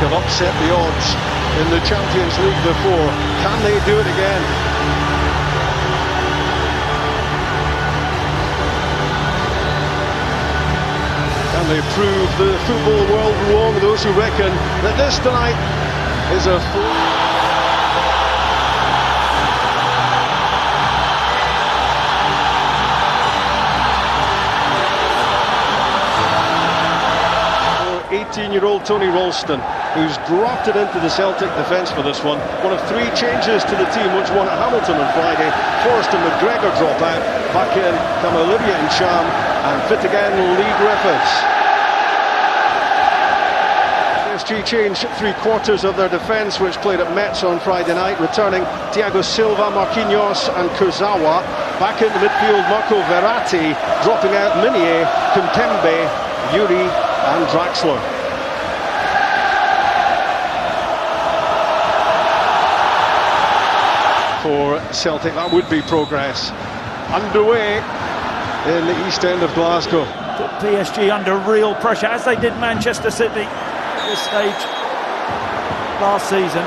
have upset the odds in the Champions League before. Can they do it again? Can they prove the football world wrong, those who reckon that this tonight is a full... 18-year-old Tony Ralston, who's drafted into the Celtic defence for this one. One of three changes to the team, which won at Hamilton on Friday. Forrest and McGregor drop out. Back in come Olivier and Cham, and fit again Lee Griffiths. PSG changed three-quarters of their defence, which played at Metz on Friday night, returning Thiago Silva, Marquinhos and Kurzawa. Back in the midfield, Marco Verratti, dropping out Meunier, Kimpembe, Yuri and Draxler. For Celtic, that would be progress underway in the east end of Glasgow. Put PSG under real pressure, as they did Manchester City at this stage last season.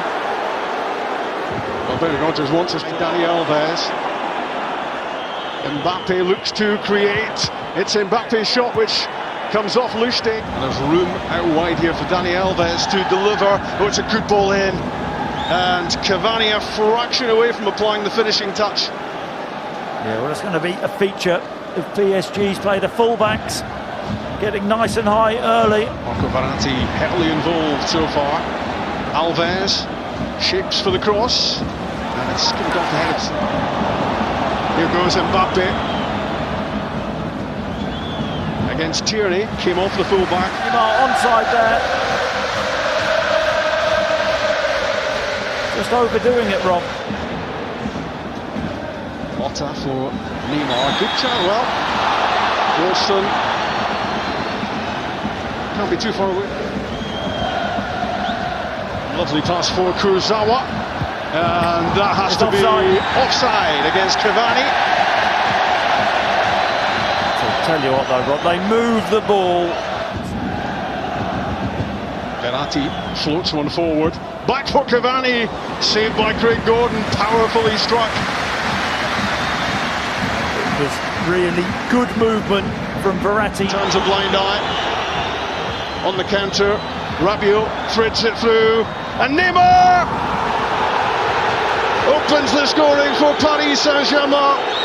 Well, Brendan Rodgers wants us to Dani Alves. Mbappe looks to create. It's Mbappe's shot which comes off Lustig. And there's room out wide here for Dani Alves to deliver. Oh, it's a good ball in. And Cavani a fraction away from applying the finishing touch. Yeah, well, it's going to be a feature of PSG's play. The fullbacks getting nice and high early. Marco Verratti heavily involved so far. Alves shapes for the cross. And it's skimmed off the head. Here goes Mbappe. Against Tierney, came off the full-back. Neymar onside there. Just overdoing it, Rob. Lotta for Neymar. Good chance. Well, Wilson can't be too far away. Lovely pass for Kurzawa. And that has to be offside against Cavani. Tell you what though, Rob, they move the ball. Verratti floats one forward. Back for Cavani. Saved by Craig Gordon. Powerfully struck. It was really good movement from Verratti. Turns a blind eye. On the counter, Rabiot threads it through. And Neymar opens the scoring for Paris Saint-Germain.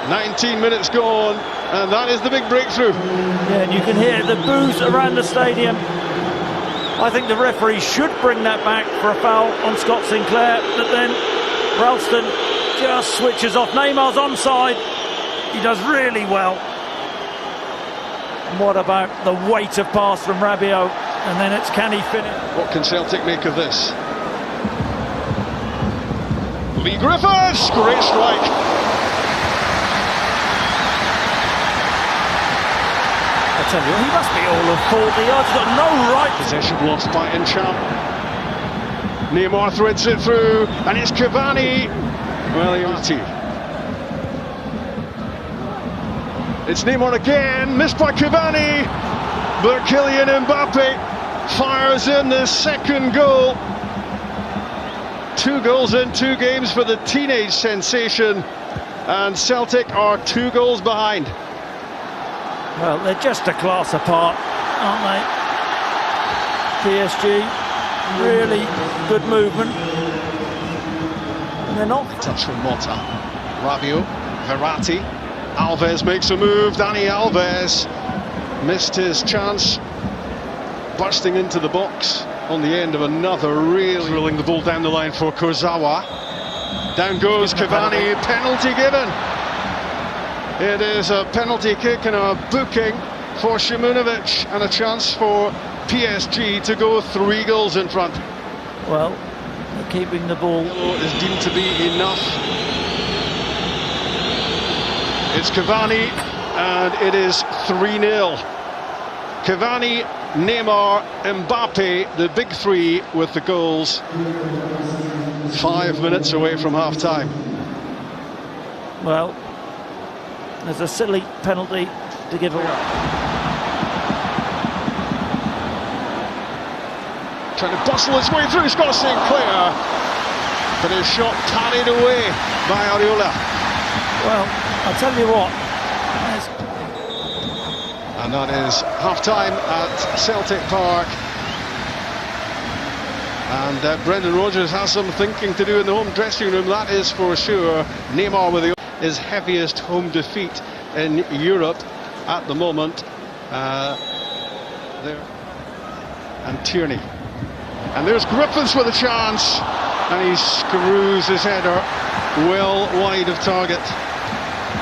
19 minutes gone, and that is the big breakthrough. Yeah, and you can hear the boos around the stadium. I think the referee should bring that back for a foul on Scott Sinclair, but then Ralston just switches off. Neymar's onside. He does really well. And what about the weight of pass from Rabiot? And then it's can he finish? What can Celtic make of this? Lee Griffiths, great strike. I tell you, he must be all of 40 yards, got no right. Possession lost by Encham. Neymar threads it through, and it's Cavani. Well, it's Neymar again, missed by Cavani, but Kylian Mbappe fires in the second goal. 2 goals in 2 games for the teenage sensation, and Celtic are 2 goals behind. Well, they're just a class apart, aren't they? PSG, really good movement. And they're not. Touch from Motta. Rabiot, Verratti. Alves makes a move. Dani Alves missed his chance. Bursting into the box on the end of another really drilling the ball down the line for Kurzawa. Down goes Cavani, penalty given. It is a penalty kick and a booking for Shimunovic, and a chance for PSG to go 3 goals in front. Well, they're keeping the ball. Is deemed to be enough. It's Cavani, and it is 3-0. Cavani, Neymar, Mbappe, the big 3 with the goals. 5 minutes away from half-time. Well, there's a silly penalty to give away. Trying to bustle his way through Scott Sinclair, but his shot carried away by Areola. Well, I'll tell you what. And that is half-time at Celtic Park. And Brendan Rodgers has some thinking to do in the home dressing room, that is for sure. Neymar with his heaviest home defeat in Europe at the moment. There. And Tierney. And there's Griffiths with a chance. And he screws his header well wide of target.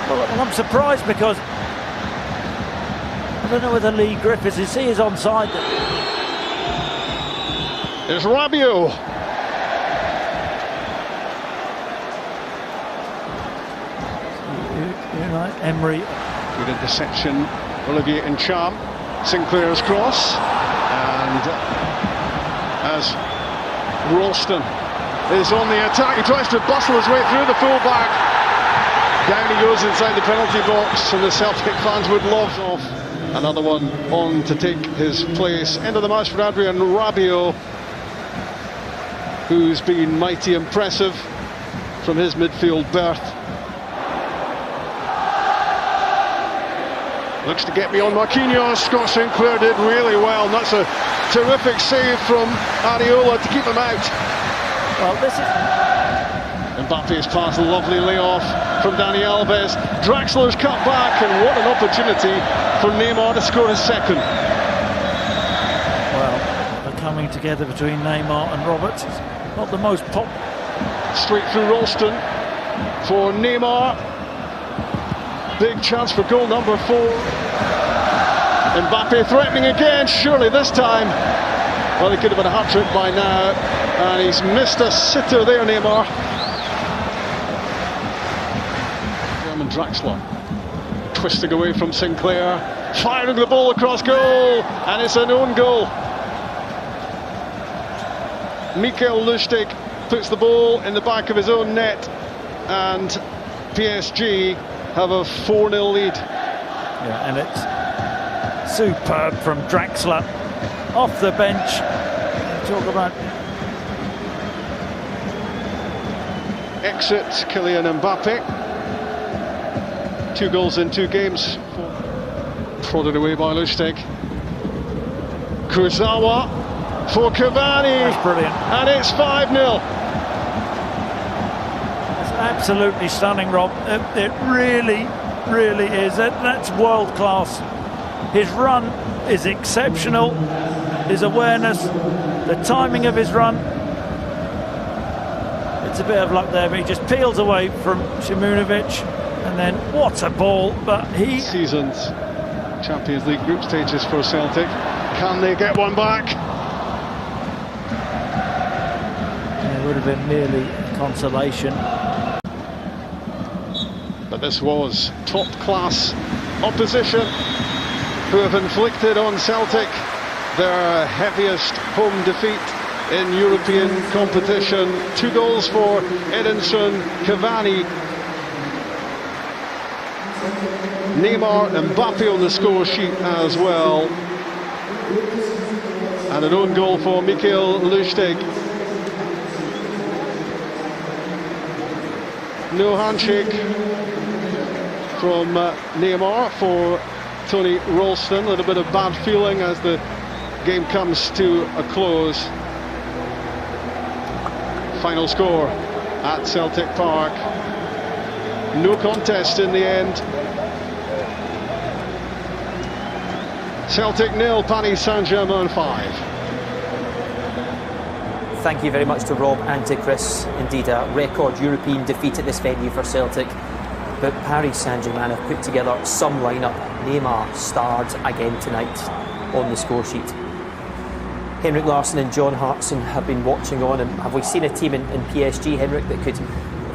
Well, I'm surprised because I don't know whether Lee Griffiths is onside. There's Rabiot. Emery. Good interception. Olivier Ncham. Sinclair's cross. And as Ralston is on the attack, he tries to bustle his way through the full-back. Down he goes inside the penalty box, and the Celtic fans would love off. Another one on to take his place. End of the match for Adrien Rabiot, who's been mighty impressive from his midfield berth. Looks to get beyond Marquinhos. Scott Sinclair did really well, and that's a terrific save from Areola to keep him out. Well, this is... Mbappe's pass, a lovely layoff from Dani Alves. Draxler's cut back, and what an opportunity for Neymar to score his second. Well, the coming together between Neymar and Roberts is not the most pop. Straight through Ralston for Neymar. Big chance for goal number 4. Mbappe threatening again, surely this time. Well, he could have been a hat-trick by now, and he's missed a sitter there, Neymar. German Draxler twisting away from Sinclair, firing the ball across goal, and it's an own goal. Lustig puts the ball in the back of his own net, and PSG have a 4-0 lead. Yeah, and it's superb from Draxler off the bench. Talk about exit Kylian Mbappe. 2 goals in 2 games. Prodded away by Lustig. Kurzawa for Cavani. That's brilliant. And it's 5-0. It's absolutely stunning, Rob. It really, really is. That's world class. His run is exceptional. His awareness, the timing of his run. It's a bit of luck there, but he just peels away from Shimunovic, and then what a ball! But he season's Champions League group stages for Celtic. Can they get one back? It would have been merely consolation. But this was top-class opposition who have inflicted on Celtic their heaviest home defeat in European competition. 2 goals for Edinson Cavani. Neymar and Mbappe on the score sheet as well. And an own goal for Lustig. No handshake from Neymar for Tony Ralston. A little bit of bad feeling as the game comes to a close. Final score at Celtic Park. No contest in the end. Celtic 0, Paris Saint-Germain 5. Thank you very much to Rob and to Chris. Indeed, a record European defeat at this venue for Celtic. But Paris Saint-Germain have put together some lineup. Neymar starred again tonight on the score sheet. Henrik Larsson and John Hartson have been watching on, and have we seen a team in PSG, Henrik, that could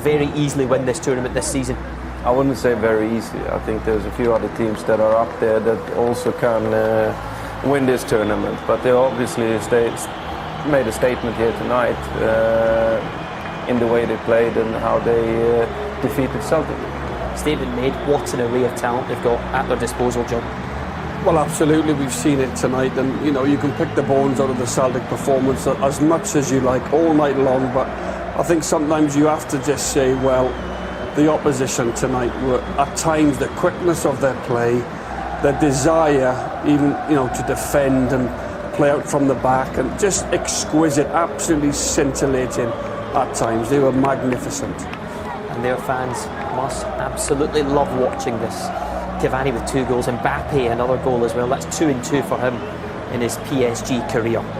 very easily win this tournament this season? I wouldn't say very easy. I think there's a few other teams that are up there that also can win this tournament, but they obviously made a statement here tonight in the way they played and how they defeated Celtic. Statement made. What an array of talent they've got at their disposal, John. Well, absolutely, we've seen it tonight, and you can pick the bones out of the Celtic performance as much as you like all night long, but I think sometimes you have to just say, well, the opposition tonight were at times the quickness of their play, their desire even to defend and play out from the back, and just exquisite, absolutely scintillating at times. They were magnificent. And their fans must absolutely love watching this. Cavani with 2 goals, Mbappe another goal as well. That's 2 and 2 for him in his PSG career.